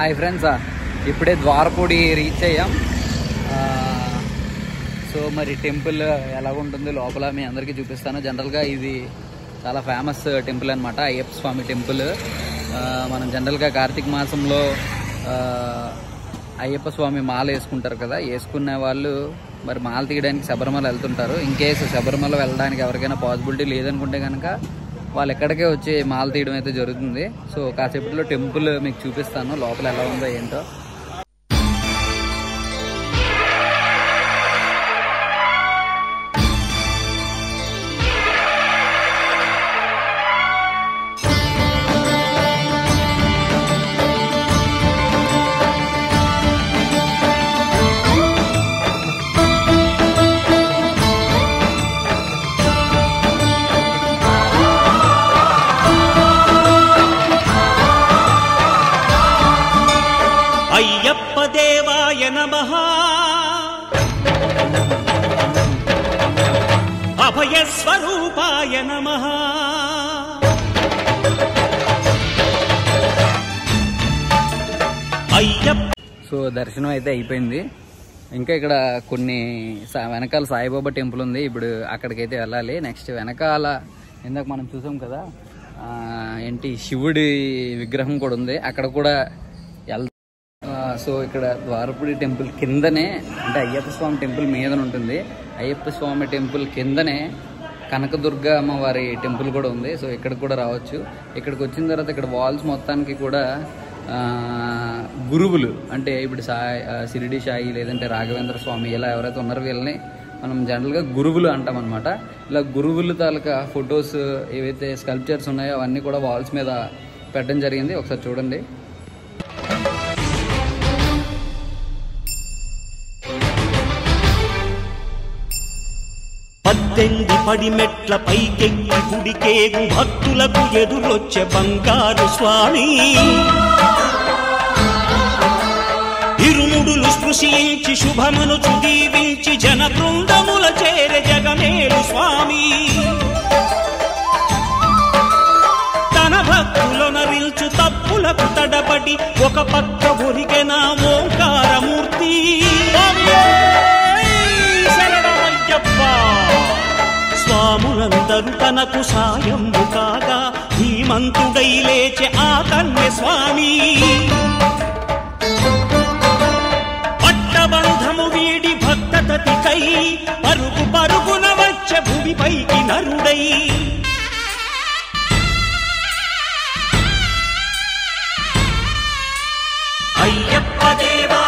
Hi friends, ఇప్పుడే Dwarapudi reach అయ్యాం. So మరి టెంపుల్ ఎలా ఉంటుంది లోపల మీ అందరికీ చూపిస్తాను. జనరల్గా ఇది చాలా ఫేమస్ టెంపుల్ అనమాట, అయ్యప్ప స్వామి టెంపుల్. మనం జనరల్గా కార్తీక మాసంలో అయ్యప్ప స్వామి మాల వేసుకుంటారు కదా, వేసుకునే వాళ్ళు మరి మాల తీయడానికి శబరిమల వెళ్తుంటారు. ఇన్ కేసు శబరిమల వెళ్ళడానికి ఎవరికైనా పాసిబిలిటీ లేదనుకుంటే కనుక వాళ్ళు ఎక్కడికే వచ్చి మాల తీయడం అయితే జరుగుతుంది. సో కాసేపట్లో టెంపుల్ మీకు చూపిస్తాను లోపల ఎలా ఉందో ఏంటో. అయ్యప్ప దేవాయ నమః, అభయ స్వరూపాయ నమః. సో దర్శనం అయితే అయిపోయింది. ఇంకా ఇక్కడ కొన్ని వెనకాల సాయిబాబా టెంపుల్ ఉంది, ఇప్పుడు అక్కడికైతే వెళ్ళాలి. నెక్స్ట్ వెనకాల ఇందాక మనం చూసాం కదా ఏంటి శివుడి విగ్రహం కూడా ఉంది, అక్కడ కూడా వెళ్తాం. సో ఇక్కడ ద్వారపూడి టెంపుల్ కిందనే, అంటే అయ్యప్ప స్వామి టెంపుల్ మీదనే ఉంటుంది. అయ్యప్ప స్వామి టెంపుల్ కిందనే కనకదుర్గ అమ్మవారి టెంపుల్ కూడా ఉంది. సో ఇక్కడికి కూడా రావచ్చు. ఇక్కడికి వచ్చిన తర్వాత ఇక్కడ వాల్స్ మొత్తానికి కూడా గురువులు, అంటే ఇప్పుడు షిరిడి సాయి లేదంటే రాఘవేంద్ర స్వామి ఇలా ఎవరైతే ఉన్నారో వీళ్ళని మనం జనరల్గా గురువులు అంటాం అనమాట. ఇలా గురువులు తాలూకా ఫొటోస్ ఏవైతే స్కల్ప్చర్స్ ఉన్నాయో అవన్నీ కూడా వాల్స్ మీద పెట్టడం జరిగింది. ఒకసారి చూడండి. పద్దెంది పడి మెట్ల పైకెక్కి గుడికేగు భక్తులకు ఎదురొచ్చే బంగారు స్వామి. ఇరుముడులు స్పృశించి శుభమనుచు దీవించి జన బృందముల చేరే జగమేలు స్వామి. తన భక్తులనరిల్చు తప్పులకు తడబడి ఒక పక్క ఒరిగెన ఓంకారమూర్తి. స్వాములందరూ తనకు సాయము కాగా ధీమంతుడై లేచే ఆ కన్య స్వామి. పట్టబంధము వీడి భక్తతతికై పరుగు పరుగున వచ్చే భూమిపైకి నరుడై. అయ్యప్ప దేవా